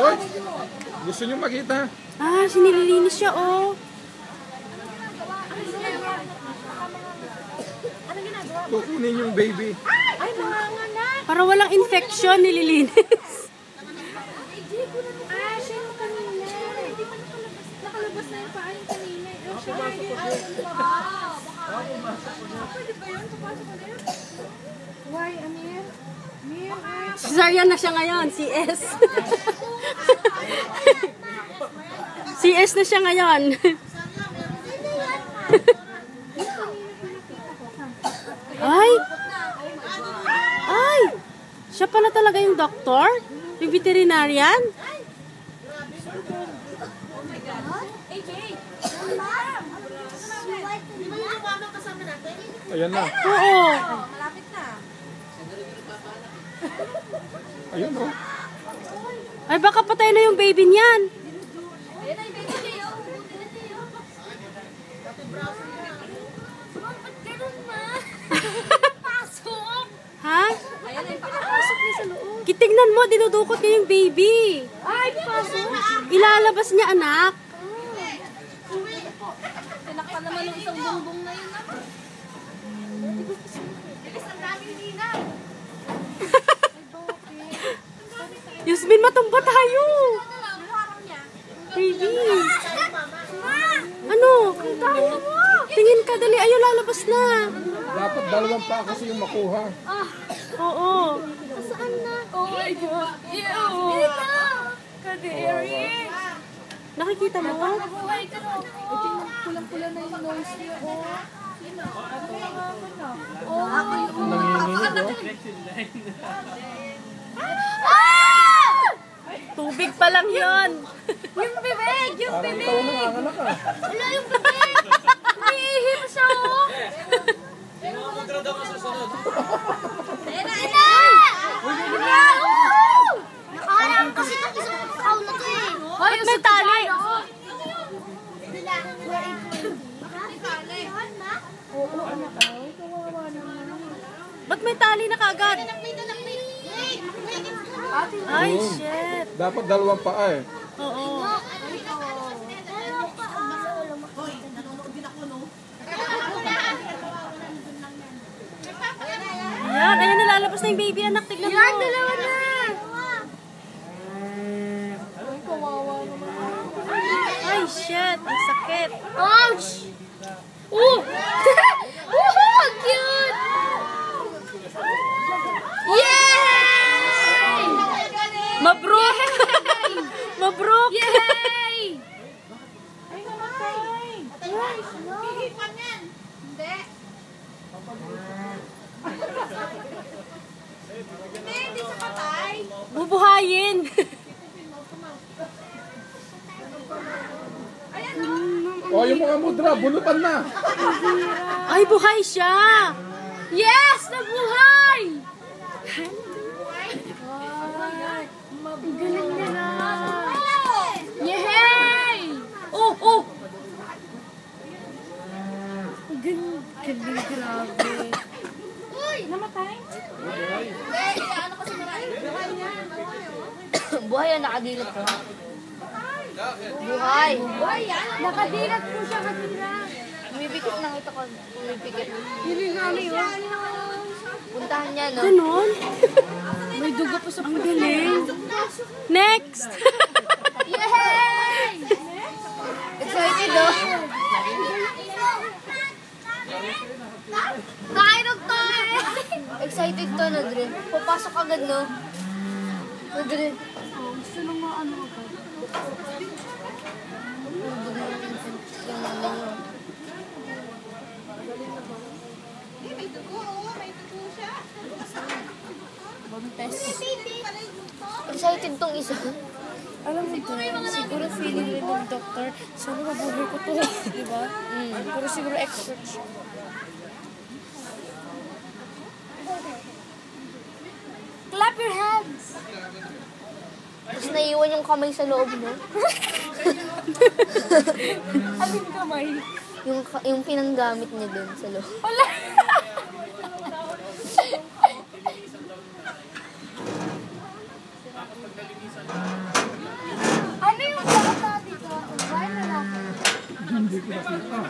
Hoy! Gusto nyo makita? Ah, sinililinis siya, oh. Kukunin yung baby. Ay, mga na. Para walang infection, nililinis. Ah, siya yung kanina. Nakalabas na yung paa yung kanina. Siya pwede ba yun? Papasok ko din? Why, Amir? Amir, Cesarean na siya ngayon, CS. CS na siya ngayon. Ay! Ay! Siya pala talaga yung doktor? Yung veterinarian? Ayan na. Oo. malapit na. Ayun o. Ay, baka patay na yung baby niyan. Ayan na yung baby niya. Ba't ganun, ma? Pasok! Ha? Ayan na yung pakapasok niya sa loob. Kitignan mo, dinudukot niya yung baby. Ay, pasok! Ilalabas niya, anak. Tinakpan naman ng isang bongbong na yun. Bilis ang daming linaw. Yasmin, matumba tayo. Baby. Ano? Tingin ka, dali. Ayaw, lalabas na. Dapat dalawang pa kasi yung makuha. Oo. Saan na? Oh my God. Ew. Kadiri. Nakikita mo? Nabuhay ka na. Pulang-pula na yung nose niya. Oh. Ako yung Tubig pa lang yon. Yung bibig! Yung Parang bibig! ikaw nanganganak ah. Wala yung bibig! Umiihip siya, oh! Ayan na, ayan na! Nakaharang kasi itong isang kakao na to eh. Ba't may tali? Ba't may tali na kaagad? Ay, shit. Dapat dalawang pa eh. Oo. Ayan, ayan, nalalabas na yung baby, anak. Tignan mo. Yan, dalawa na! Ay, shit. Ang sakit. Ouch! Oh! Oh, cute! Yay! Mabruk! Mabruk! Yay! Ay, namatay! Hihipan yan! Hindi. Hindi siya patay. Bubuhayin. O, yung mga mudra, bunutan na. Ay, buhay siya. Yes! Nabuhay! Ang galing niya na. Yay! Oh, oh! Ang galing, grabe. Uy! Namatay? Ano kasi marami? Buhay ang nakadilat ko. Buhay. Buhay yan? Nakadilat po siya kanina. Umipikit na ito ko. Umipikit. Hindi namin yun. Puntahan niya, no? Ganon. May dugo pa sa Ang galing. Next. Yay! Excited, no? Nakairog to eh! Excited to, no, Dre? Papasok agad, no? No, Dre? Gusto nang maano agad. May dugo, may dugo siya. Buntes. Excited tong isa. Alam mo ito, siguro feeling rin ng doktor, sana mabuhay ko to, di ba? Pero siguro expert siya. Clap your hands! Tapos naiwan yung kamay sa loob, no? Alin kamay? Yung pinanggamit niya dun sa loob. Wala! Ano yung dapat natin dito? Bahay na natin. Hindi ko nakita.